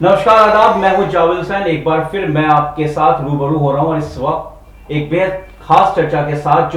नमस्कार आदाब, मैं हूं जावेद हुसैन। एक बार फिर मैं आपके साथ रूबरू हो रहा हूं और इस वक्त एक बेहद खास चर्चा के साथ,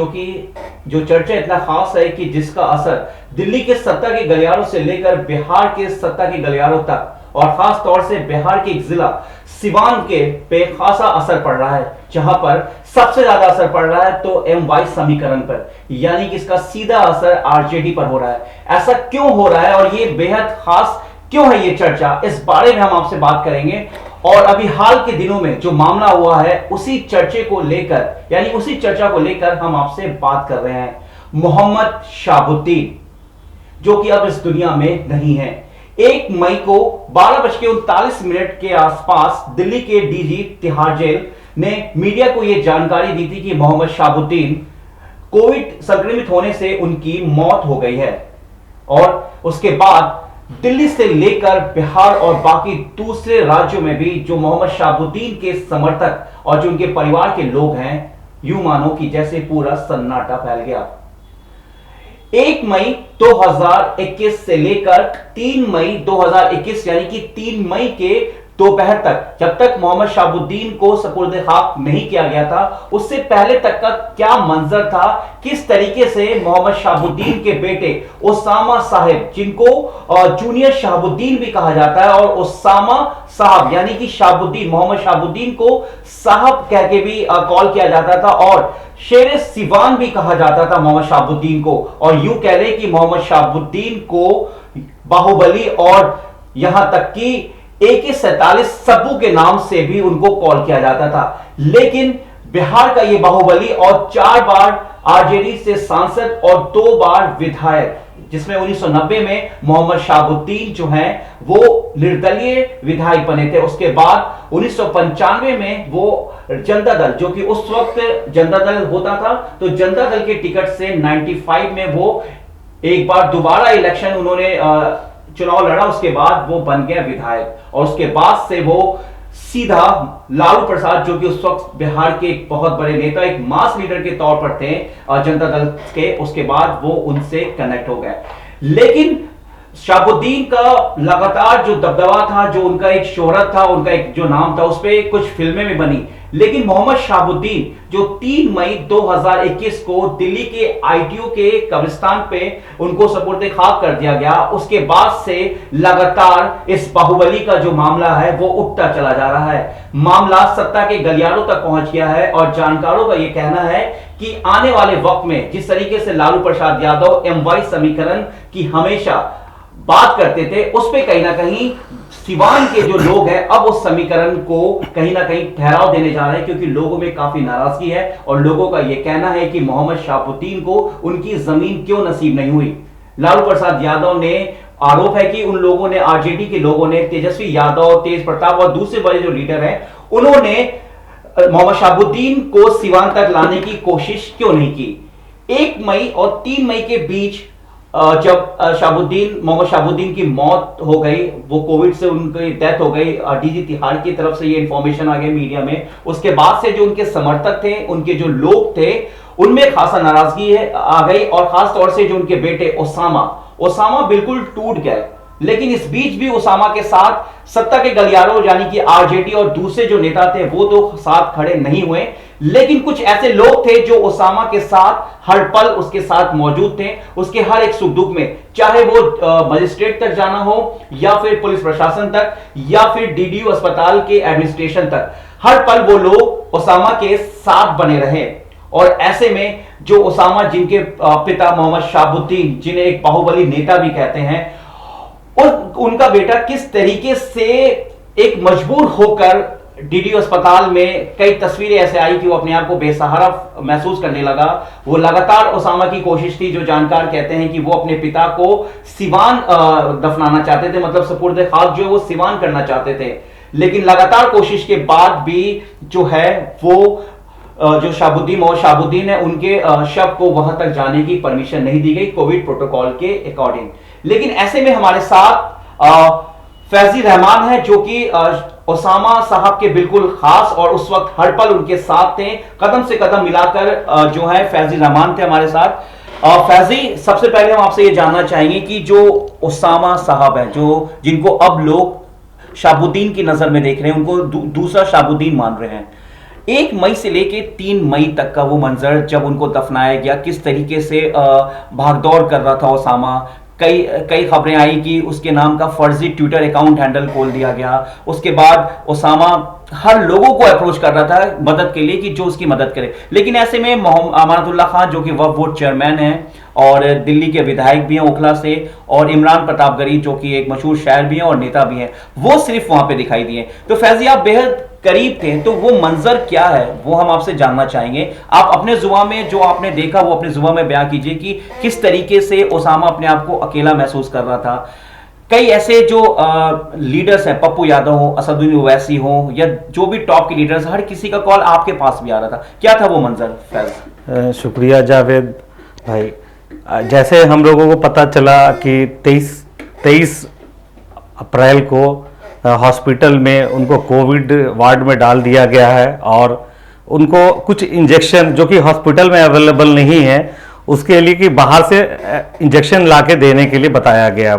जो चर्चा इतना खास है कि जिसका असर दिल्ली के सत्ता के गलियारों से लेकर बिहार के सत्ता के गलियारों तक और खास तौर से बिहार के एक जिला सिवान के पे खासा असर पड़ रहा है, जहां पर सबसे ज्यादा असर पड़ रहा है तो एम वाई समीकरण पर, यानी कि इसका सीधा असर आरजेडी पर हो रहा है। ऐसा क्यों हो रहा है और ये बेहद खास क्यों है ये चर्चा, इस बारे में हम आपसे बात करेंगे। और अभी हाल के दिनों में जो मामला हुआ है उसी चर्चे को लेकर, यानी उसी चर्चा को लेकर हम आपसे बात कर रहे हैं। मोहम्मद शाहबुद्दीन, जो कि अब इस दुनिया में नहीं है। 1 मई को 12:39 के आसपास दिल्ली के डीजी तिहाड़ जेल ने मीडिया को यह जानकारी दी थी कि मोहम्मद शाहबुद्दीन कोविड संक्रमित होने से उनकी मौत हो गई है। और उसके बाद दिल्ली से लेकर बिहार और बाकी दूसरे राज्यों में भी जो मोहम्मद शाहबुद्दीन के समर्थक और जो उनके परिवार के लोग हैं, यूं मानो कि जैसे पूरा सन्नाटा फैल गया। 1 मई 2021 से लेकर 3 मई 2021, यानी कि 3 मई के दोपहर तक, जब तक मोहम्मद शाहबुद्दीन को सुपुर्द खाक नहीं किया गया था, उससे पहले तक का क्या मंजर था, किस तरीके से मोहम्मद शाहबुद्दीन के बेटे ओसामा साहिब, जिनको जूनियर शाहबुद्दीन भी कहा जाता है, और ओसामा साहब यानी कि शाहबुद्दीन, मोहम्मद शाहबुद्दीन को साहब कह के भी कॉल किया जाता था, और शेर सिवान भी कहा जाता था मोहम्मद शाहबुद्दीन को। और यूं कह लें कि मोहम्मद शाहबुद्दीन को बाहुबली और यहां तक कि AK-47 सब्बू के नाम से भी उनको कॉल किया जाता था। लेकिन बिहार का ये बाहुबली, और 4 बार आरजेडी से सांसद और 2 बार विधायक, जिसमें 1990 में मोहम्मद शाहबुद्दीन जो हैं वो निर्दलीय विधायक बने थे। उसके बाद 1995 में वो जनता दल, जो कि उस वक्त जनता दल होता था, तो जनता दल के टिकट से 95 में वो एक बार दोबारा इलेक्शन उन्होंने चुनाव लड़ा। उसके बाद वो बन गया विधायक, और उसके बाद से वो सीधा लालू प्रसाद, जो कि उस वक्त बिहार के एक बहुत बड़े नेता, एक मास लीडर के तौर पर थे जनता दल के, उसके बाद वो उनसे कनेक्ट हो गए। लेकिन शाहबुद्दीन का लगातार जो दबदबा था, जो उनका एक शोहरत था, उनका एक जो नाम था, उस पर कुछ फिल्में भी बनी। लेकिन मोहम्मद शाहबुद्दीन जो 3 मई 2021 को दिल्ली के आईटीओ के कब्रिस्तान पे उनको सुपुर्द खाक कर दिया गया, उसके बाद से लगातार इस बाहुबली का जो मामला है वो उठता चला जा रहा है। मामला सत्ता के गलियारों तक पहुंच गया है, और जानकारों का यह कहना है कि आने वाले वक्त में जिस तरीके से लालू प्रसाद यादव एमवाई समीकरण की हमेशा बात करते थे, उस पे कहीं ना कहीं सिवान के जो लोग हैं अब उस समीकरण को कहीं ना कहीं ठहराव देने जा रहे हैं, क्योंकि लोगों में काफी नाराजगी है, और लोगों का यह कहना है कि मोहम्मद शाहबुद्दीन को उनकी जमीन क्यों नसीब नहीं हुई। लालू प्रसाद यादव ने आरोप है कि उन लोगों ने, आरजेडी के लोगों ने, तेजस्वी यादव, तेज प्रताप और दूसरे बड़े जो लीडर हैं, उन्होंने मोहम्मद शाहबुद्दीन को सिवान तक लाने की कोशिश क्यों नहीं की। 1 मई और 3 मई के बीच जब मोहम्मद शाहबुद्दीन की मौत हो गई, वो कोविड से उनकी डेथ हो गई, डीजी तिहाड़ की तरफ से ये इंफॉर्मेशन आ गई मीडिया में, उसके बाद से जो उनके समर्थक थे, उनके जो लोग थे, उनमें खासा नाराजगी आ गई, और खास तौर से जो उनके बेटे ओसामा बिल्कुल टूट गए। लेकिन इस बीच भी ओसामा के साथ सत्ता के गलियारों यानी कि आरजेडी और दूसरे जो नेता थे वो तो साथ खड़े नहीं हुए, लेकिन कुछ ऐसे लोग थे जो ओसामा के साथ हर पल उसके साथ मौजूद थे, उसके हर एक सुख दुख में, चाहे वो मजिस्ट्रेट तक जाना हो, या फिर पुलिस प्रशासन तक, या फिर डीडीयू अस्पताल के एडमिनिस्ट्रेशन तक, हर पल वो लोग ओसामा के साथ बने रहे। और ऐसे में जो ओसामा, जिनके पिता मोहम्मद शाहबुद्दीन, जिन्हें एक बाहुबली नेता भी कहते हैं, और उनका बेटा किस तरीके से एक मजबूर होकर डीडीयू अस्पताल में, कई तस्वीरें ऐसे आई कि वो अपने आप को बेसहारा महसूस करने लगा। वो लगातार ओसामा की कोशिश थी, जो जानकार कहते हैं कि वो अपने पिता को सिवान दफनाना चाहते थे, मतलब सुपुर्द खाक जो है वो सिवान करना चाहते थे। लेकिन लगातार कोशिश के बाद भी जो है वो जो मोहम्मद शाहबुद्दीन है, उनके शव को वहां तक जाने की परमिशन नहीं दी गई कोविड प्रोटोकॉल के अकॉर्डिंग। लेकिन ऐसे में हमारे साथ फैजी रहमान है, जो कि ओसामा साहब के बिल्कुल खास और उस वक्त हर पल उनके साथ थे, कदम से कदम मिलाकर जो है फैजी रहमान थे हमारे साथ। फैजी, सबसे पहले हम आपसे ये जानना चाहेंगे कि जो ओसामा साहब हैं, जो जिनको अब लोग शाहबुद्दीन की नजर में देख रहे हैं, उनको दूसरा शाहबुद्दीन मान रहे हैं। 1 मई से लेके 3 मई तक का वो मंजर जब उनको दफनाया गया, किस तरीके से भागदौड़ कर रहा था ओसामा। कई खबरें आई कि उसके नाम का फर्जी ट्विटर अकाउंट हैंडल खोल दिया गया। उसके बाद ओसामा हर लोगों को अप्रोच कर रहा था मदद के लिए कि जो उसकी मदद करे। लेकिन ऐसे में अमानतुल्लाह खान जो कि वक्फ बोर्ड चेयरमैन हैं और दिल्ली के विधायक भी हैं ओखला से, और इमरान प्रतापगढ़ी जो कि एक मशहूर शायर भी हैं और नेता भी हैं, वो सिर्फ वहां पे दिखाई दिए। तो फैजी आप बेहद करीब थे, तो वो मंजर क्या है वो हम आपसे जानना चाहेंगे। आप अपने जुबां में जो आपने देखा वो अपने जुबां में बयां कीजिए कि किस तरीके से ओसामा अपने आप को अकेला महसूस कर रहा था। कई ऐसे जो लीडर्स हैं, पप्पू यादव हो, असदुद्दीन ओवैसी हो, या जो भी टॉप के लीडर्स, हर किसी का कॉल आपके पास भी आ रहा था। क्या था वो मंजर फैज? शुक्रिया जावेद भाई। जैसे हम लोगों को पता चला कि 23 अप्रैल को हॉस्पिटल में उनको कोविड वार्ड में डाल दिया गया है और उनको कुछ इंजेक्शन जो कि हॉस्पिटल में अवेलेबल नहीं है उसके लिए कि बाहर से इंजेक्शन ला के देने के लिए बताया गया।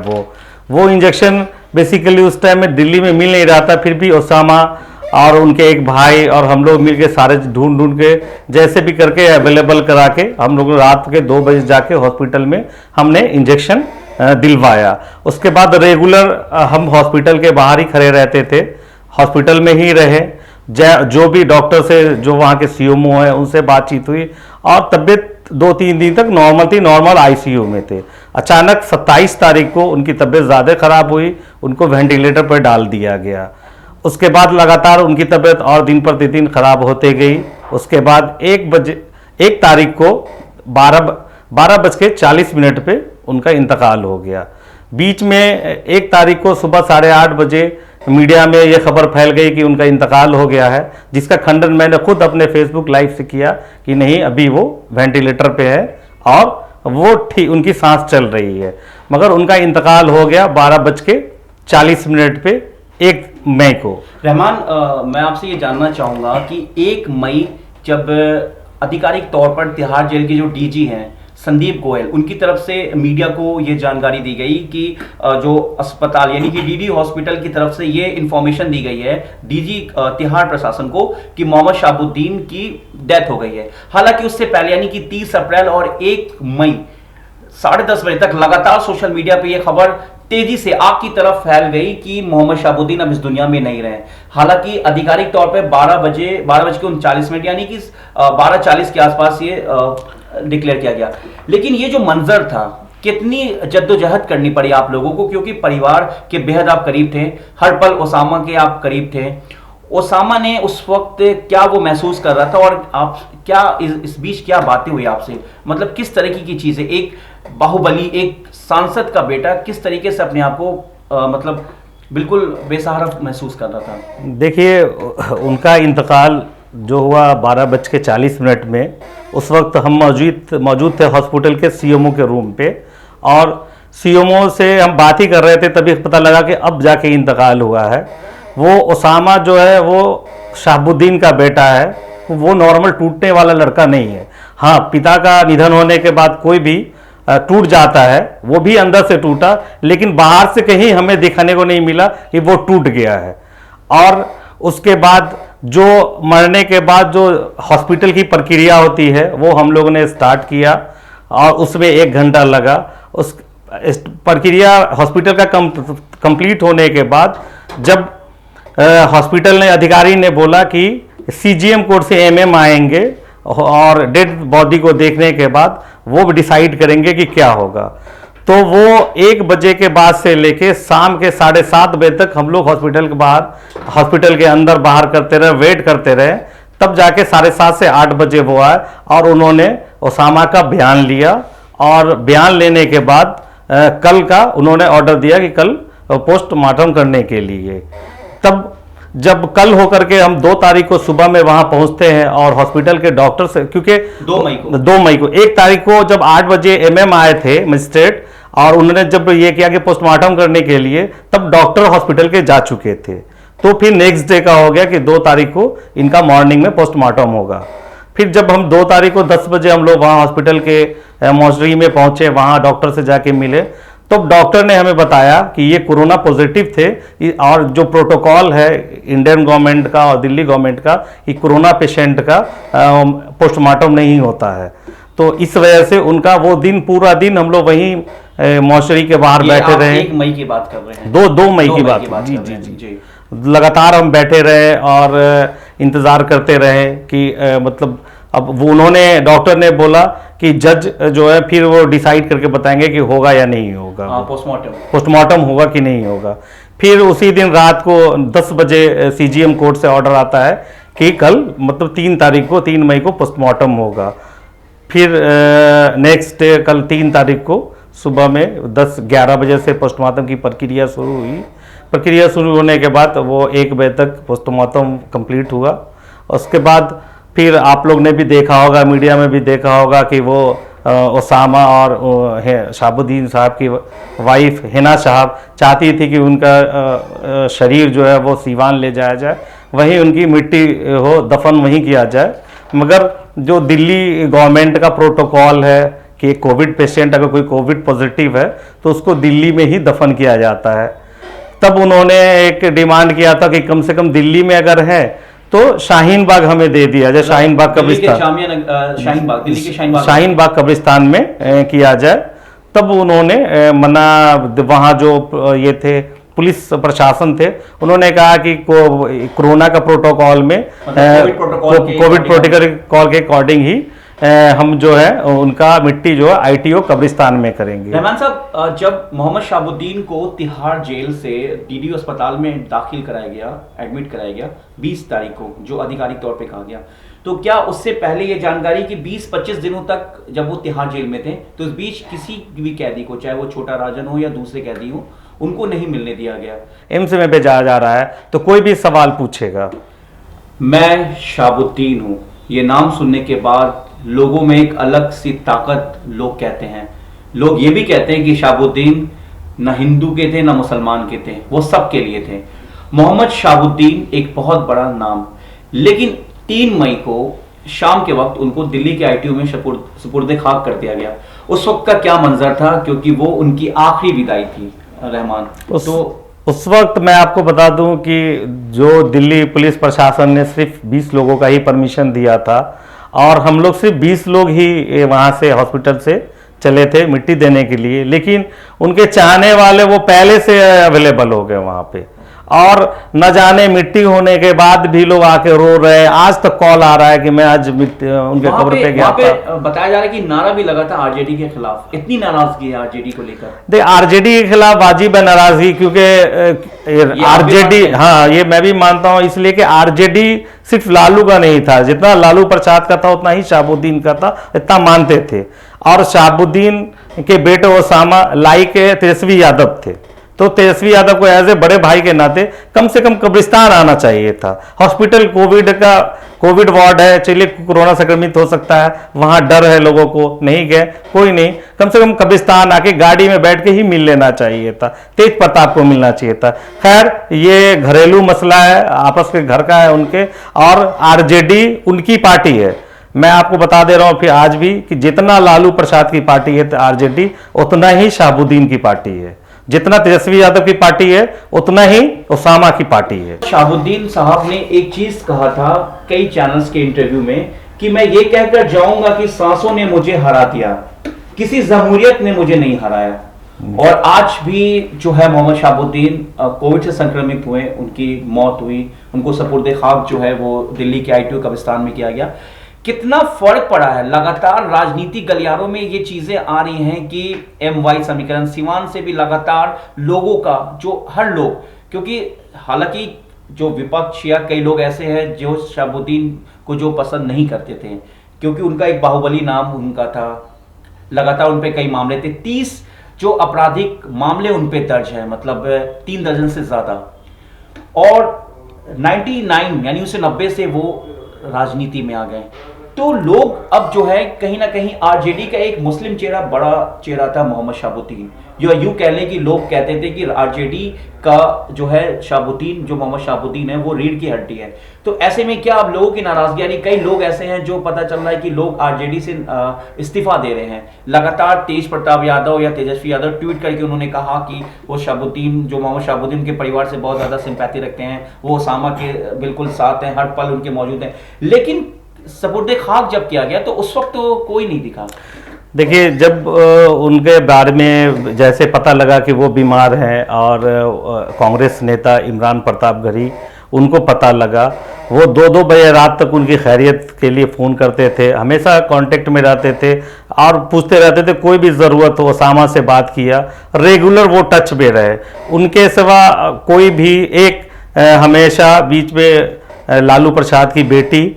वो इंजेक्शन बेसिकली उस टाइम में दिल्ली में मिल नहीं रहा था, फिर भी ओसामा और उनके एक भाई और हम लोग मिलके सारे ढूंढ के जैसे भी करके अवेलेबल करा के हम लोग रात के 2 बजे जाके हॉस्पिटल में हमने इंजेक्शन दिलवाया। उसके बाद रेगुलर हम हॉस्पिटल के बाहर ही खड़े रहते थे, हॉस्पिटल में ही रहे। जो भी डॉक्टर से, जो वहाँ के सीएमओ हैं, उनसे बातचीत हुई और तबीयत 2-3 दिन तक नॉर्मल थी, नॉर्मल आईसीयू में थे। अचानक 27 तारीख को उनकी तबीयत ज़्यादा खराब हुई, उनको वेंटिलेटर पर डाल दिया गया। उसके बाद लगातार उनकी तबीयत और दिन प्रतिदिन खराब होते गई। उसके बाद 1 तारीख को 12:40 पे उनका इंतकाल हो गया। बीच में 1 तारीख को सुबह 8:30 बजे मीडिया में यह खबर फैल गई कि उनका इंतकाल हो गया है, जिसका खंडन मैंने खुद अपने फेसबुक लाइव से किया कि नहीं, अभी वो वेंटिलेटर पे है और वो ठीक, उनकी सांस चल रही है। मगर उनका इंतकाल हो गया 12:40 पे 1 मई को। रहमान, मैं आपसे ये जानना चाहूँगा कि 1 मई जब आधिकारिक तौर पर तिहाड़ जेल के जो डीजी हैं संदीप गोयल, उनकी तरफ से मीडिया को ये जानकारी दी गई कि जो अस्पताल यानी कि डीडी हॉस्पिटल की तरफ से ये इंफॉर्मेशन दी गई है डीजी तिहाड़ प्रशासन को कि मोहम्मद शाहबुद्दीन की डेथ हो गई है। हालांकि उससे पहले यानी कि 30 अप्रैल और 1 मई 10:30 बजे तक लगातार सोशल मीडिया पे ये खबर तेजी से आग की तरफ फैल गई कि मोहम्मद शाहबुद्दीन अब इस दुनिया में नहीं रहे। हालांकि आधिकारिक तौर पे 12:39 यानी कि 12:40 के आसपास ये डिक्लेयर किया गया। लेकिन ये जो मंजर था, कितनी जद्दोजहद करनी पड़ी आप लोगों को, क्योंकि परिवार के बेहद आप करीब थे, हर पल ओसामा के आप करीब थे। ओसामा ने उस वक्त क्या वो महसूस कर रहा था और आप क्या इस बीच क्या बातें हुई आपसे, मतलब किस तरीके की चीजें, एक बाहुबली, एक सांसद का बेटा किस तरीके से अपने आप को मतलब बिल्कुल बेसहारा महसूस कर रहा था? देखिए, उनका इंतकाल जो हुआ 12:40 में, उस वक्त हम मौजूद थे हॉस्पिटल के सीएमओ के रूम पे और सीएमओ से हम बात ही कर रहे थे, तभी पता लगा कि अब जाके इंतकाल हुआ है। वो ओसामा जो है वो शाहबुद्दीन का बेटा है, वो नॉर्मल टूटने वाला लड़का नहीं है। हाँ, पिता का निधन होने के बाद कोई भी टूट जाता है, वो भी अंदर से टूटा, लेकिन बाहर से कहीं हमें दिखाने को नहीं मिला कि वो टूट गया है। और उसके बाद जो मरने के बाद जो हॉस्पिटल की प्रक्रिया होती है वो हम लोगों ने स्टार्ट किया और उसमें 1 घंटा लगा। उस प्रक्रिया हॉस्पिटल का कंप्लीट होने के बाद जब हॉस्पिटल ने अधिकारी ने बोला कि सीजीएम कोर्ट से एमएम आएंगे और डेड बॉडी को देखने के बाद वो डिसाइड करेंगे कि क्या होगा, तो वो 1 बजे के बाद से लेके शाम के 7:30 बजे तक हम लोग हॉस्पिटल के अंदर बाहर करते रहे, वेट करते रहे। तब जाके 7:30 से 8 बजे वो आए और उन्होंने ओसामा का बयान लिया और बयान लेने के बाद कल का उन्होंने ऑर्डर दिया कि कल पोस्टमार्टम करने के लिए। तब जब कल होकर के हम 2 तारीख को सुबह में वहां पहुंचते हैं और हॉस्पिटल के डॉक्टर से, क्योंकि 2 मई को 1 तारीख को जब 8 बजे एमएम आए थे मजिस्ट्रेट और उन्होंने जब ये किया कि पोस्टमार्टम करने के लिए, तब डॉक्टर हॉस्पिटल के जा चुके थे। तो फिर नेक्स्ट डे का हो गया कि 2 तारीख को इनका मॉर्निंग में पोस्टमार्टम होगा। फिर जब हम 2 तारीख को 10 बजे हम लोग वहाँ हॉस्पिटल के मॉर्चरी में पहुंचे, वहाँ डॉक्टर से जाके मिले, तो डॉक्टर ने हमें बताया कि ये कोरोना पॉजिटिव थे और जो प्रोटोकॉल है इंडियन गवर्नमेंट का और दिल्ली गवर्नमेंट का कि कोरोना पेशेंट का पोस्टमार्टम नहीं होता है। तो इस वजह से उनका वो दिन पूरा दिन हम लोग वहीं मॉर्चरी के बाहर बैठे रहे। 1 मई की बात कर रहे हैं? 2 मई की बात। जी जी जी, लगातार हम बैठे रहे और इंतज़ार करते रहे कि मतलब अब वो उन्होंने डॉक्टर ने बोला कि जज जो है फिर वो डिसाइड करके बताएंगे कि होगा या नहीं होगा, पोस्टमार्टम होगा कि नहीं होगा। फिर उसी दिन रात को 10 बजे सीजीएम कोर्ट से ऑर्डर आता है कि कल मतलब 3 तारीख को 3 मई को पोस्टमार्टम होगा। फिर नेक्स्ट डे कल 3 तारीख को सुबह में 10-11 बजे से पोस्टमार्टम की प्रक्रिया शुरू हुई। प्रक्रिया शुरू होने के बाद वो 1 बजे तक पोस्टमार्टम कंप्लीट हुआ। उसके बाद फिर आप लोग ने भी देखा होगा, मीडिया में भी देखा होगा कि वो ओसामा और शहाबुद्दीन साहब की वाइफ हिना साहब चाहती थी कि उनका शरीर जो है वो सीवान ले जाया जाए, वहीं उनकी मिट्टी हो दफन वहीं किया जाए। मगर जो दिल्ली गवर्नमेंट का प्रोटोकॉल है कि कोविड पेशेंट अगर कोई कोविड पॉजिटिव है तो उसको दिल्ली में ही दफन किया जाता है। तब उन्होंने एक डिमांड किया था कि कम से कम दिल्ली में अगर है तो शाहीन बाग हमें दे दिया जाए, शाहीन बाग कब्रिस्तान, दिल्ली के शाहीन बाग कब्रिस्तान में किया जाए। तब उन्होंने मना, वहाँ जो ये थे पुलिस प्रशासन थे, उन्होंने कहा कि कोरोना का प्रोटोकॉल में कोविड प्रोटोकॉल के अकॉर्डिंग ही हम जो है उनका मिट्टी जो है आईटीओ कब्रिस्तान में करेंगे। रहमान साहब, जब मोहम्मद शहाबुद्दीन को तिहाड़ जेल से डीडीयू अस्पताल में दाखिल कराया गया, एडमिट कराया गया 20 तारीख को, जो आधिकारिक तौर पे कहा गया, तो क्या उससे पहले ये जानकारी कि 20-25 दिनों तक जब वो तिहाड़ जेल में थे तो इस बीच किसी भी कैदी को, चाहे वो छोटा राजन हो या दूसरे कैदी हो, उनको नहीं मिलने दिया गया? एम्स में भेजा जा रहा है तो कोई भी सवाल पूछेगा, मैं शहाबुद्दीन हूँ, ये नाम सुनने के बाद लोगों में एक अलग सी ताकत, लोग कहते हैं, लोग ये भी कहते हैं कि शहाबुद्दीन न हिंदू के थे न मुसलमान के थे, वो सब के लिए थे। मोहम्मद शहाबुद्दीन एक बहुत बड़ा नाम, लेकिन 3 मई को शाम के वक्त उनको दिल्ली के आईटीयू में सुपुर्द खाक कर दिया गया। उस वक्त का क्या मंजर था, क्योंकि वो उनकी आखिरी विदाई थी रहमान? उस वक्त मैं आपको बता दूं कि जो दिल्ली पुलिस प्रशासन ने सिर्फ 20 लोगों का ही परमिशन दिया था और हम लोग सिर्फ 20 लोग ही वहाँ से हॉस्पिटल से चले थे मिट्टी देने के लिए, लेकिन उनके चाहने वाले वो पहले से अवेलेबल हो गए वहाँ पे और न जाने मिट्टी होने के बाद भी लोग आके रो रहे हैं। आज तक कॉल आ रहा है कि मैं आज उनके कब्र पे गया था। बताया जा रहा है कि नारा भी लगा था आरजेडी के खिलाफ, इतनी नाराजगी है आरजेडी को लेकर? देख, आरजेडी के खिलाफ वाजिब है नाराजगी, क्योंकि आरजेडी, हाँ ये मैं भी मानता हूँ, इसलिए कि आरजेडी सिर्फ लालू का नहीं था, जितना लालू प्रसाद का था उतना ही शहाबुद्दीन का था, इतना मानते थे। और शहाबुद्दीन के बेटे ओसामा लाइक तेजस्वी यादव थे, तो तेजस्वी यादव को एज ए बड़े भाई के नाते कम से कम कब्रिस्तान आना चाहिए था। हॉस्पिटल कोविड वार्ड है, चलिए कोरोना संक्रमित हो सकता है, वहां डर है लोगों को, नहीं गए, कोई नहीं, कम से कम कब्रिस्तान आके गाड़ी में बैठ के ही मिल लेना चाहिए था, तेज प्रताप को मिलना चाहिए था। खैर ये घरेलू मसला है, आपस के घर का है उनके, और आरजेडी उनकी पार्टी है। मैं आपको बता दे रहा हूं फिर आज भी कि जितना लालू प्रसाद की पार्टी है आरजेडी, उतना ही शहाबुद्दीन की पार्टी है, जितना तेजस्वी यादव की पार्टी है उतना ही ओसामा की पार्टी है। शहाबुद्दीन साहब ने एक चीज कहा था कई चैनल्स के इंटरव्यू में कि मैं ये कहकर जाऊंगा कि सांसों ने मुझे हरा दिया, किसी जमहूरियत ने मुझे नहीं हराया। और आज भी जो है मोहम्मद शहाबुद्दीन कोविड से संक्रमित हुए, उनकी मौत हुई, उनको सुपुर्द खाक जो है वो दिल्ली के आईटीयू कब्रिस्तान में किया गया। कितना फर्क पड़ा है, लगातार राजनीतिक गलियारों में ये चीजें आ रही हैं कि MY समीकरण सीवान से भी लगातार लोगों का, जो हर लोग, क्योंकि हालांकि जो विपक्ष या कई लोग ऐसे हैं जो शहाबुद्दीन को जो पसंद नहीं करते थे, क्योंकि उनका एक बाहुबली नाम उनका था, लगातार उन पे कई मामले थे, 30 जो आपराधिक मामले उन पे दर्ज है, मतलब 3 दर्जन से ज्यादा। और 99 यानी 1990 से वो राजनीति में आ गए। तो लोग अब जो है कहीं ना कहीं आरजेडी का एक मुस्लिम चेहरा, बड़ा चेहरा था मोहम्मद शहाबुद्दीन, जो यूं कह लें कि लोग कहते थे कि आरजेडी का जो है शहाबुद्दीन, जो मोहम्मद शहाबुद्दीन है वो रीढ़ की हड्डी है। तो ऐसे में क्या अब लोगों की नाराजगी आ रही? कई लोग ऐसे हैं जो पता चल रहा है कि लोग आरजेडी से इस्तीफा दे रहे हैं। लगातार तेज प्रताप यादव या तेजस्वी यादव ट्वीट करके उन्होंने कहा कि वो शहाबुद्दीन, जो मोहम्मद शहाबुद्दीन के परिवार से बहुत ज्यादा सिंपैथी रखते हैं, वो ओसामा के बिल्कुल साथ हैं, हर पल उनके मौजूद हैं। लेकिन सपुर्दे खाक जब किया गया तो उस वक्त तो कोई नहीं दिखा। देखिए, जब उनके बारे में जैसे पता लगा कि वो बीमार हैं और कांग्रेस नेता इमरान प्रताप गढ़ी, उनको पता लगा, वो 2-2 बजे रात तक उनकी खैरियत के लिए फ़ोन करते थे, हमेशा कांटेक्ट में रहते थे और पूछते रहते थे, कोई भी ज़रूरत हो ओसामा से बात किया, रेगुलर वो टच में रहे। उनके सिवा कोई भी एक हमेशा बीच में लालू प्रसाद की बेटी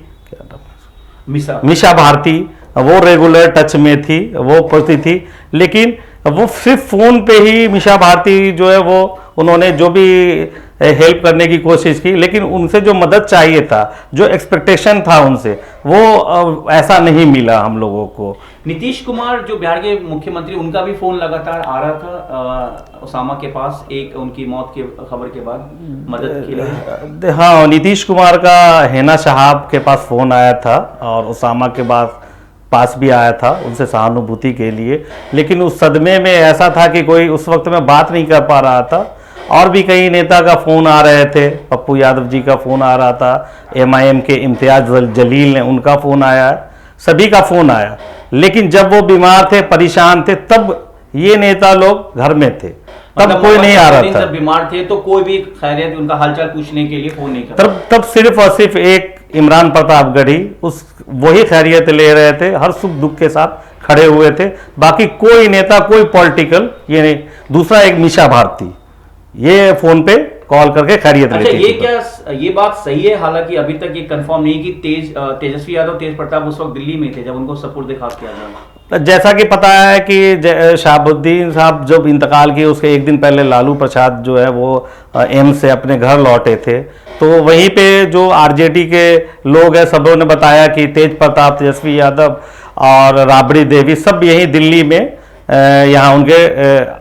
मिशा भारती, वो रेगुलर टच में थी, वो पढ़ती थी, लेकिन वो सिर्फ फ़ोन पे ही मिशा भारती जो है वो उन्होंने जो भी हेल्प करने की कोशिश की, लेकिन उनसे जो मदद चाहिए था, जो एक्सपेक्टेशन था उनसे, वो ऐसा नहीं मिला हम लोगों को। नीतीश कुमार जो बिहार के मुख्यमंत्री, उनका भी फोन लगातार आ रहा था ओसामा के पास एक उनकी मौत के खबर के बाद मदद के लिए। हाँ, नीतीश कुमार का हैना शहाब के पास फ़ोन आया था और ओसामा के पास भी आया था उनसे सहानुभूति के लिए, लेकिन उस सदमे में ऐसा था कि कोई उस वक्त में बात नहीं कर पा रहा था। और भी कई नेता का फ़ोन आ रहे थे, पप्पू यादव जी का फ़ोन आ रहा था, MIM के इम्तियाज़ जलील ने, उनका फ़ोन आया, सभी का फ़ोन आया, लेकिन जब वो बीमार थे, परेशान थे, तब ये नेता लोग घर में थे, तब कोई नहीं आ रहा था। जब बीमार थे तो कोई भी खैरियत, उनका हालचाल पूछने के लिए फोन नहीं कर, तब सिर्फ और सिर्फ एक इमरान प्रताप गढ़ी वही खैरियत ले रहे थे, हर सुख दुख के साथ खड़े हुए थे, बाकी कोई नेता, कोई पॉलिटिकल ये नहीं। दूसरा एक मिशा भारती, ये फोन पे कॉल करके खैरियत लेती थी। ये क्या ये बात सही है? हालांकि अभी तक ये कंफर्म नहीं कि तेजस्वी यादव, तेज प्रताप उस वक्त दिल्ली में थे जब उनको सपुर्दे खाक किया गया। जैसा कि पता है कि शहाबुद्दीन साहब जब इंतकाल किए उसके एक दिन पहले लालू प्रसाद जो है वो एम्स से अपने घर लौटे थे, तो वहीं पे जो आरजेडी के लोग हैं सबों ने बताया कि तेज प्रताप, तेजस्वी यादव और राबड़ी देवी सब यहीं दिल्ली में यहाँ उनके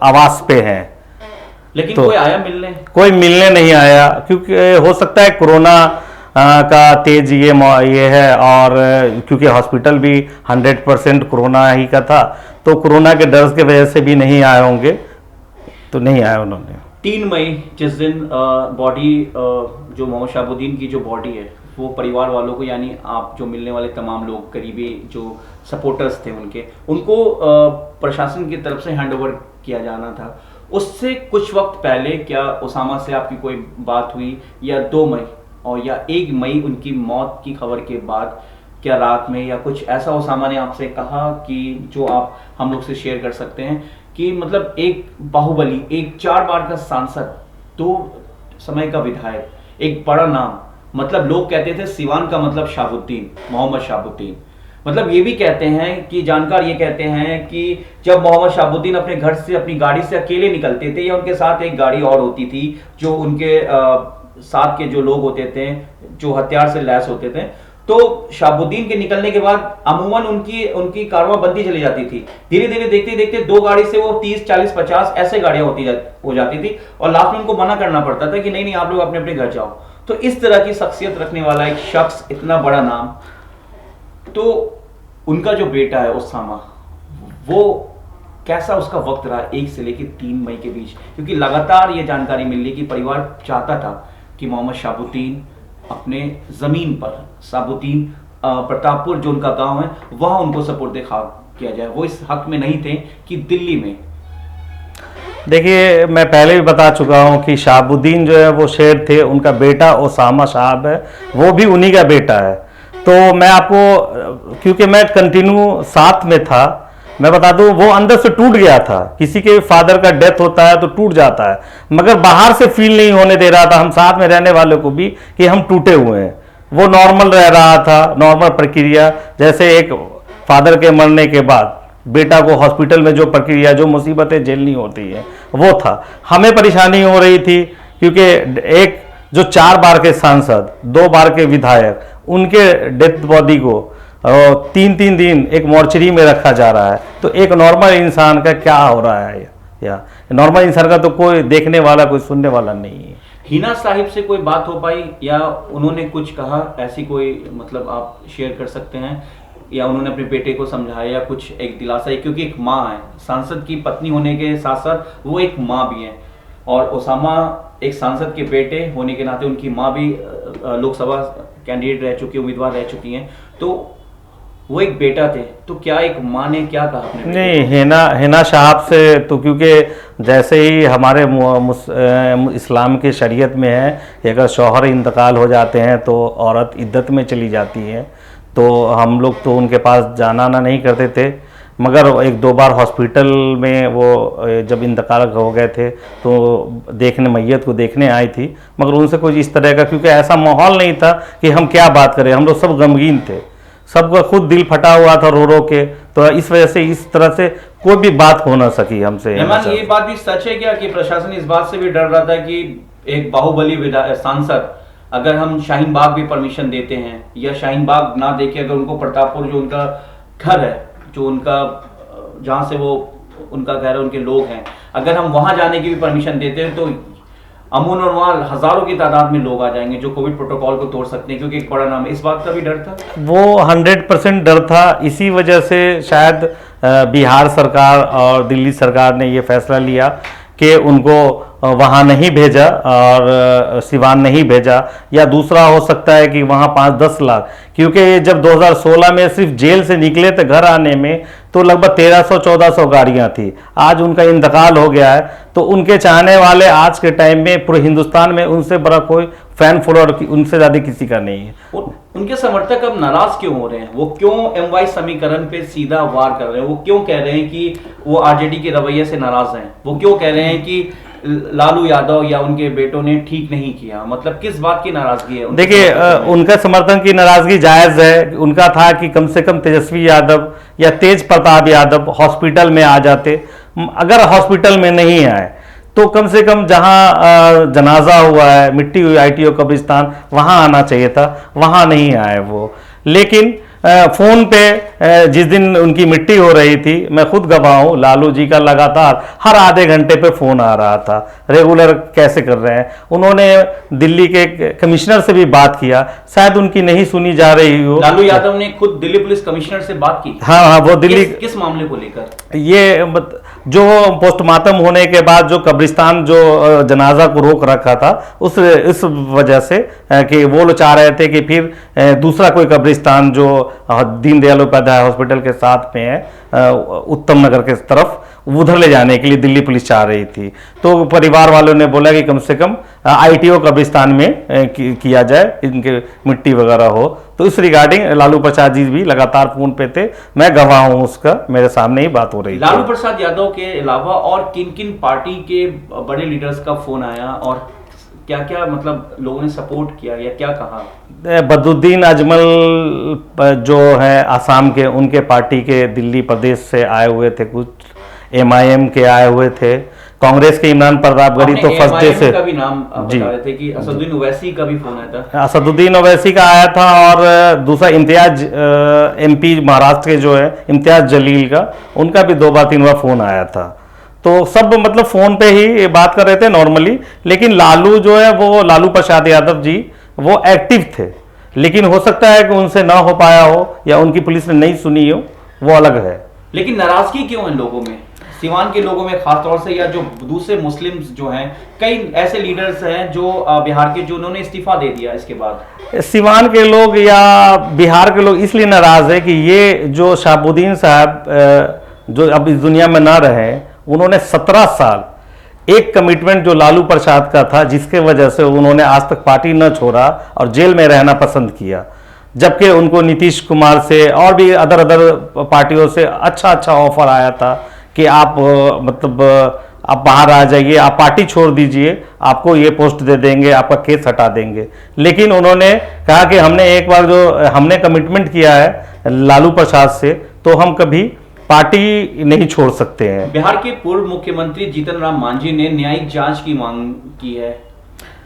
आवास पे हैं। लेकिन तो कोई आया मिलने? कोई मिलने नहीं आया, क्योंकि हो सकता है कोरोना का तेज ये है, और क्योंकि हॉस्पिटल भी 100% कोरोना ही का था, तो कोरोना के डर की वजह से भी नहीं आए होंगे, तो नहीं आए उन्होंने। 3 मई जिस दिन बॉडी, जो मोहम्मद शहाबुद्दीन की जो बॉडी है, वो परिवार वालों को, यानी आप जो मिलने वाले तमाम लोग, करीबी जो सपोर्टर्स थे उनको प्रशासन की तरफ से हैंडओवर किया जाना था। उससे कुछ वक्त पहले क्या ओसामा से आपकी कोई बात हुई, या 2 मई और या 1 मई उनकी मौत की खबर के बाद, क्या रात में या कुछ ऐसा ओसामा ने आपसे कहा कि जो आप हम लोग से शेयर कर सकते हैं, कि मतलब एक बाहुबली, एक 4 बार का सांसद, 2 समय का विधायक, एक बड़ा नाम, मतलब लोग कहते थे सिवान का मतलब शहाबुद्दीन, मोहम्मद शहाबुद्दीन, मतलब ये भी कहते हैं कि जानकार ये कहते हैं कि जब मोहम्मद शहाबुद्दीन अपने घर से, अपनी गाड़ी से अकेले निकलते थे, या उनके साथ एक गाड़ी और होती थी, जो उनके साथ के जो लोग होते थे, जो हथियार से लैस होते थे, तो शहाबुद्दीन के निकलने के बाद अमूमन उनकी कारवां बनती चली जाती थी। धीरे धीरे देखते देखते 2 गाड़ी से वो 30, 40, 50 ऐसे गाड़ियां हो जाती थी, और लास्ट में उनको मना करना पड़ता था कि नहीं आप लोग अपने अपने घर जाओ। तो इस तरह की शख्सियत रखने वाला एक शख्स, इतना बड़ा नाम, तो उनका जो बेटा है ओसामा, वो कैसा उसका वक्त रहा 1 से लेकर 3 मई के बीच? क्योंकि लगातार ये जानकारी मिल रही कि परिवार चाहता था कि मोहम्मद शहाबुद्दीन अपने जमीन पर, शहाबुद्दीन प्रतापपुर जो उनका गांव है, वहां उनको सपुर्दे खाक किया जाए। वो इस हक में नहीं थे कि दिल्ली में। देखिए, मैं पहले भी बता चुका हूं कि शहाबुद्दीन जो है वो शेर थे, उनका बेटा ओसामा साहब है, वो भी उन्हीं का बेटा है। तो मैं आपको, क्योंकि मैं कंटिन्यू साथ में था, मैं बता दूं वो अंदर से टूट गया था। किसी के फादर का डेथ होता है तो टूट जाता है, मगर बाहर से फील नहीं होने दे रहा था हम साथ में रहने वालों को भी कि हम टूटे हुए हैं। वो नॉर्मल रह रहा था, नॉर्मल प्रक्रिया, जैसे एक फादर के मरने के बाद बेटा को हॉस्पिटल में जो प्रक्रिया, जो मुसीबतें झेलनी होती है, वो था। हमें परेशानी हो रही थी क्योंकि एक जो 4 बार के सांसद, 2 बार के विधायक, उनके डेथ बॉडी को और 3-3 दिन एक मॉर्चरी में रखा जा रहा है। तो एक नॉर्मल इंसान का क्या हो रहा है, या नॉर्मल इंसान का तो कोई देखने वाला, कोई सुनने वाला नहीं है। हिना साहिब से कोई बात हो पाई या उन्होंने कुछ कहा, ऐसी कोई मतलब आप शेयर कर सकते हैं, या उन्होंने अपने बेटे को समझाया या कुछ एक दिलासा, क्योंकि एक माँ है, सांसद की पत्नी होने के साथ साथ वो एक माँ भी है, और ओसामा एक सांसद के बेटे होने के नाते उनकी माँ भी लोकसभा कैंडिडेट रह चुकी, उम्मीदवार रह चुकी हैं, तो वो एक बेटा थे, तो क्या एक माँ ने क्या कहा अपने बेटे नहीं, हिना साहब से तो, क्योंकि जैसे ही हमारे इस्लाम के शरीयत में है कि अगर शौहर इंतकाल हो जाते हैं तो औरत इद्दत में चली जाती है, तो हम लोग तो उनके पास जाना आना नहीं करते थे, मगर 1-2 बार हॉस्पिटल में वो जब इंतकाल हो गए थे तो मैयत को देखने आई थी, मगर उनसे कुछ इस तरह का, क्योंकि ऐसा माहौल नहीं था कि हम क्या बात करें, हम लोग सब गमगीन थे, सबका खुद दिल फटा हुआ था रो रो के, तो इस वजह से इस तरह से कोई भी बात हो ना सकी हमसे। रहमान, ये बात भी सच है क्या कि प्रशासन इस बात से भी डर रहा था कि एक बाहुबली सांसद, अगर हम शाहीन बाग भी परमिशन देते हैं या शाहीन बाग ना देके अगर उनको प्रतापपुर जो उनका घर है, जो उनका जहाँ से वो उनका घर है, उनके लोग हैं, अगर हम वहां जाने की भी परमिशन देते हैं तो अमून और वहाँ हजारों की तादाद में लोग आ जाएंगे जो कोविड प्रोटोकॉल को तोड़ सकते हैं, क्योंकि एक बड़ा नाम है। इस बात का भी डर था, वो 100% डर था। इसी वजह से शायद बिहार सरकार और दिल्ली सरकार ने ये फैसला लिया कि उनको वहाँ नहीं भेजा और सिवान नहीं भेजा, या दूसरा हो सकता है कि वहाँ 5-10 लाख, क्योंकि जब 2016 में सिर्फ जेल से निकले थे घर आने में तो लगभग 1300-1400 गाड़ियाँ थी। आज उनका इंतकाल हो गया है, तो उनके चाहने वाले आज के टाइम में पूरे हिंदुस्तान में उनसे बड़ा कोई फैन फॉलोअर उनसे ज़्यादा किसी का नहीं है। उनके समर्थक अब नाराज क्यों हो रहे हैं? वो क्यों MY समीकरण पे सीधा वार कर रहे हैं? वो क्यों कह रहे हैं कि वो आरजेडी के रवैये से नाराज हैं? वो क्यों कह रहे हैं कि लालू यादव या उनके बेटों ने ठीक नहीं किया? मतलब किस बात की नाराजगी है? देखिए, उनका समर्थन की नाराजगी जायज है। उनका था कि कम से कम तेजस्वी यादव या तेज प्रताप यादव हॉस्पिटल में आ जाते। अगर हॉस्पिटल में नहीं आए तो कम से कम जहां जनाजा हुआ है, मिट्टी हुई ITO कब्रिस्तान, वहां आना चाहिए था, वहां नहीं आए वो। लेकिन फ़ोन पे जिस दिन उनकी मिट्टी हो रही थी, मैं खुद गवाह हूँ, लालू जी का लगातार हर आधे घंटे पे फ़ोन आ रहा था। रेगुलर कैसे कर रहे हैं? उन्होंने दिल्ली के कमिश्नर से भी बात किया, शायद उनकी नहीं सुनी जा रही हो। लालू यादव ने खुद दिल्ली पुलिस कमिश्नर से बात की? हाँ, वो दिल्ली किस मामले को लेकर? ये जो पोस्टमार्टम होने के बाद जो कब्रिस्तान जो जनाजा को रोक रखा था, इस वजह से कि वो लोग चाह रहे थे कि फिर दूसरा कोई कब्रिस्तान जो दीनदयाल उपाध्याय हॉस्पिटल के साथ में है, उत्तम नगर के तरफ, उधर ले जाने के लिए दिल्ली पुलिस चाह रही थी। तो परिवार वालों ने बोला कि कम से कम ITO कब्रिस्तान में किया जाए, इनके मिट्टी वगैरह हो। तो इस रिगार्डिंग लालू प्रसाद जी भी लगातार फोन पे थे, मैं गवाह हूं उसका, मेरे सामने ही बात हो रही थी। लालू प्रसाद यादव के अलावा और किन किन पार्टी के बड़े लीडर्स का फोन आया और क्या क्या मतलब लोगों ने सपोर्ट किया या क्या कहा? बदरुद्दीन अजमल जो है आसाम के, उनके पार्टी के दिल्ली प्रदेश से आए हुए थे, कुछ MIM के आए हुए थे, कांग्रेस के इमरान प्रतापगढ़ी तो फर्स्ट डे से का भी नाम बता रहे थे कि असदुद्दीन ओवैसी का भी फोन आया था। असदुद्दीन ओवैसी का आया था, और दूसरा इम्तियाज MP महाराष्ट्र के जो है इम्तियाज जलील का, उनका भी 2 बार 3 बार फोन आया था। तो सब मतलब फोन पे ही बात कर रहे थे नॉर्मली। लेकिन लालू जो है, वो लालू प्रसाद यादव जी वो एक्टिव थे, लेकिन हो सकता है कि उनसे ना हो पाया हो या उनकी पुलिस ने नहीं सुनी हो, वो अलग है। लेकिन नाराजगी क्यों है लोगों में, सीवान के लोगों में खासतौर से, या जो दूसरे मुस्लिम्स जो हैं, कई ऐसे लीडर्स हैं जो बिहार के, जो उन्होंने इस्तीफा दे दिया इसके बाद? सीवान के लोग या बिहार के लोग इसलिए नाराज है कि ये जो शहाबुद्दीन साहब जो अब इस दुनिया में ना रहे, उन्होंने 17 साल एक कमिटमेंट जो लालू प्रसाद का था, जिसके वजह से उन्होंने आज तक पार्टी न छोड़ा और जेल में रहना पसंद किया, जबकि उनको नीतीश कुमार से और भी अदर पार्टियों से अच्छा ऑफर आया था कि आप मतलब आप बाहर आ जाइए, आप पार्टी छोड़ दीजिए, आपको ये पोस्ट दे देंगे, आपका केस हटा देंगे। लेकिन उन्होंने कहा कि हमने एक बार जो हमने कमिटमेंट किया है लालू प्रसाद से, तो हम कभी पार्टी नहीं छोड़ सकते हैं। बिहार के पूर्व मुख्यमंत्री जीतन राम मांझी ने न्यायिक जांच की मांग की है।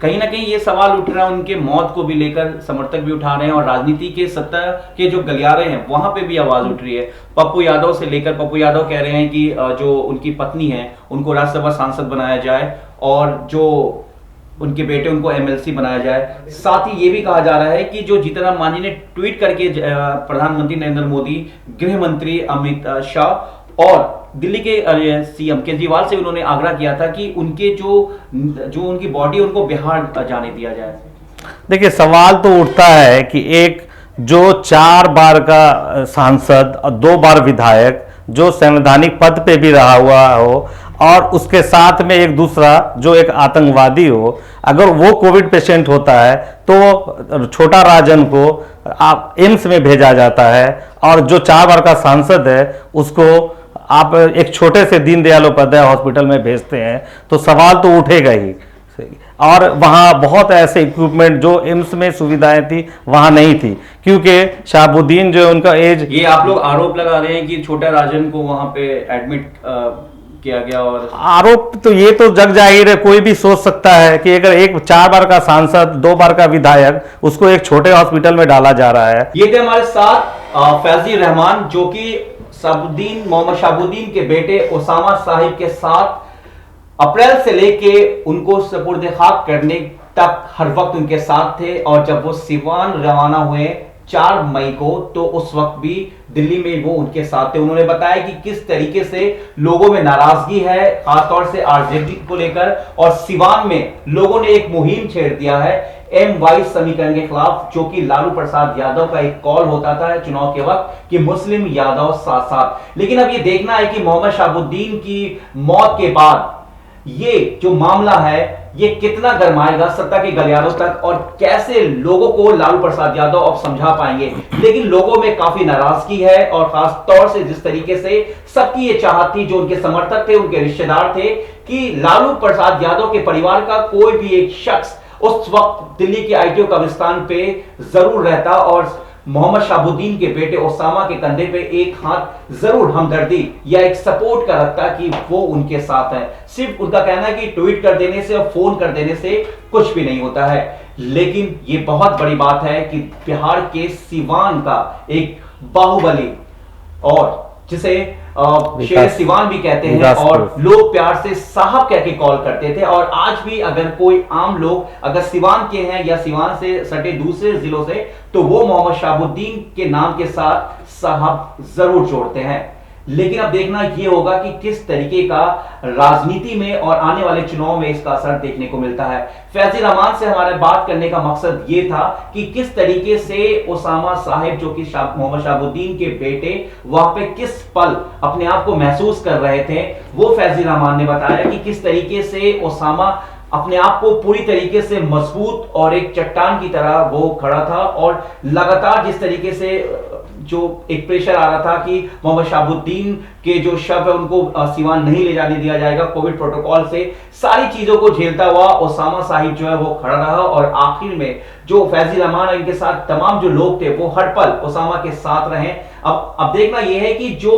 कहीं ना कहीं ये सवाल उठ रहा है, उनके मौत को भी लेकर समर्थक भी उठा रहे हैं और राजनीति के सत्ता के जो गलियारे हैं वहां पे भी आवाज उठ रही है। पप्पू यादव से लेकर, पप्पू यादव कह रहे हैं कि जो उनकी पत्नी है उनको राज्यसभा सांसद बनाया जाए और जो उनके बेटे उनको एमएलसी बनाया जाए। साथ ही ये भी कहा जा रहा है कि जो जीतन राम मांझी ने ट्वीट करके प्रधानमंत्री नरेंद्र मोदी, गृह मंत्री अमित शाह और दिल्ली के सीएम केजरीवाल से उन्होंने आग्रह किया था कि उनके जो उनकी बॉडी उनको बिहार जाने दिया जाए। देखिए, सवाल तो उठता है कि एक जो 4 बार का सांसद और 2 बार विधायक, जो संवैधानिक पद पे भी रहा हुआ हो, और उसके साथ में एक दूसरा जो एक आतंकवादी हो, अगर वो कोविड पेशेंट होता है तो छोटा राजन को आप एम्स में भेजा जाता है, और जो 4 बार का सांसद है उसको आप एक छोटे से दीनदयाल उपाध्याय हॉस्पिटल में भेजते हैं, तो सवाल तो उठेगा ही। और वहाँ बहुत ऐसे इक्विपमेंट जो एम्स में सुविधाएं थी वहाँ नहीं थी, क्योंकि शहाबुद्दीन जो उनका एज, ये आप लोग आरोप लगा रहे हैं कि छोटा राजन को वहाँ पे एडमिट किया गया, और आरोप तो ये तो जग जाहिर है, कोई भी सोच सकता है कि अगर एक 4 बार का सांसद, 2 बार का विधायक, उसको एक छोटे हॉस्पिटल में डाला जा रहा है। ये थे हमारे साथ फैजी रहमान, जो कि मोहम्मद शहाबुद्दीन के बेटे उसामा साहिब के साथ अप्रैल से लेके उनको सुपुर्द खाक करने तक हर वक्त उनके साथ थे, और जब वो सिवान रवाना हुए 4 मई को, तो उस वक्त भी दिल्ली में वो उनके साथ थे। उन्होंने बताया कि किस तरीके से लोगों में नाराजगी है, खासतौर से आरजेडी को लेकर, और सिवान में लोगों ने एक मुहिम छेड़ दिया है MY समीकरण के खिलाफ, जो कि लालू प्रसाद यादव का एक कॉल होता था चुनाव के वक्त कि मुस्लिम यादव साथ साथ। लेकिन अब ये देखना है कि मोहम्मद शहाबुद्दीन की मौत के बाद ये जो मामला है ये कितना गरमाएगा सत्ता के गलियारों तक, और कैसे लोगों को लालू प्रसाद यादव अब समझा पाएंगे। लेकिन लोगों में काफी नाराजगी है, और खास तौर से जिस तरीके से सबकी ये चाहत थी, जो उनके समर्थक थे, उनके रिश्तेदार थे, कि लालू प्रसाद यादव के परिवार का कोई भी एक शख्स उस वक्त दिल्ली के ITO कब्रिस्तान पे जरूर रहता और मोहम्मद शहाबुद्दीन के बेटे उसामा के कंधे पे एक हाथ जरूर हमदर्दी या एक सपोर्ट का रखता कि वो उनके साथ है। सिर्फ उनका कहना है कि ट्वीट कर देने से और फोन कर देने से कुछ भी नहीं होता है। लेकिन ये बहुत बड़ी बात है कि बिहार के सिवान का एक बाहुबली, और जिसे शेर सिवान भी कहते हैं, और लोग प्यार से साहब कह के कॉल करते थे, और आज भी अगर कोई आम लोग अगर सिवान के हैं या सिवान से सटे दूसरे जिलों से, तो वो मोहम्मद शहाबुद्दीन के नाम के साथ साहब जरूर जोड़ते हैं। लेकिन अब देखना यह होगा कि किस तरीके का राजनीति में और आने वाले चुनाव में इसका असर देखने को मिलता है। फैजी रहमान से हमारे बात करने का मकसद यह था कि किस तरीके से उसामा साहिब, जो कि मोहम्मद शहाबुद्दीन के बेटे, वहां पे किस पल अपने आप को महसूस कर रहे थे। वो फैजी रहमान ने बताया कि किस तरीके से उसामा अपने आप को पूरी तरीके से मजबूत और एक चट्टान की तरह वो खड़ा था, और लगातार जिस तरीके से जो एक प्रेशर आ रहा था कि मोहम्मद शहाबुद्दीन के जो शव है उनको सिवान नहीं ले जाने दिया जाएगा कोविड प्रोटोकॉल से, सारी चीजों को झेलता हुआ उसामा साहिब जो है वो खड़ा रहा, और आखिर में जो फैजी रहमान और इनके साथ तमाम जो लोग थे वो हर पल उसामा के साथ रहे। अब देखना यह है कि जो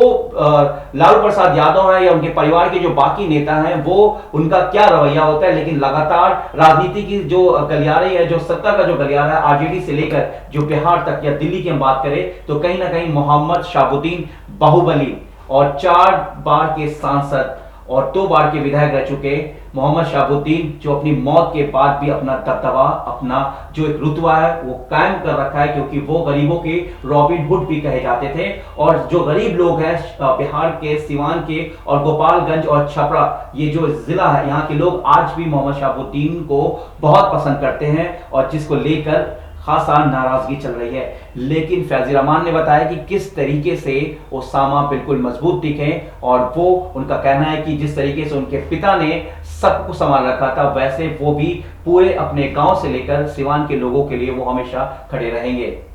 लालू प्रसाद यादव है या उनके परिवार के जो बाकी नेता हैं वो उनका क्या रवैया होता है। लेकिन लगातार राजनीति की जो गलियारे है, जो सत्ता का जो गलियारा है, आरजेडी से लेकर जो बिहार तक या दिल्ली की हम बात करें, तो कहीं ना कहीं मोहम्मद शहाबुद्दीन बाहुबली और 4 बार के सांसद और 2 बार के विधायक रह चुके मोहम्मद शहाबुद्दीन, जो अपनी मौत के बाद भी अपना दबदबा, अपना जो एक रुतबा है वो कायम कर रखा है, क्योंकि वो गरीबों के रॉबिन हुड भी कहे जाते थे। और जो गरीब लोग हैं बिहार के, सिवान के और गोपालगंज और छपरा, ये जो जिला है, यहाँ के लोग आज भी मोहम्मद शहाबुद्दीन को बहुत पसंद करते हैं, और जिसको लेकर खासा नाराजगी चल रही है। लेकिन फैजी रहमान ने बताया कि किस तरीके से उसामा बिल्कुल मजबूत दिखे, और वो उनका कहना है कि जिस तरीके से उनके पिता ने सबको संभाल रखा था, वैसे वो भी पूरे अपने गांव से लेकर सिवान के लोगों के लिए वो हमेशा खड़े रहेंगे।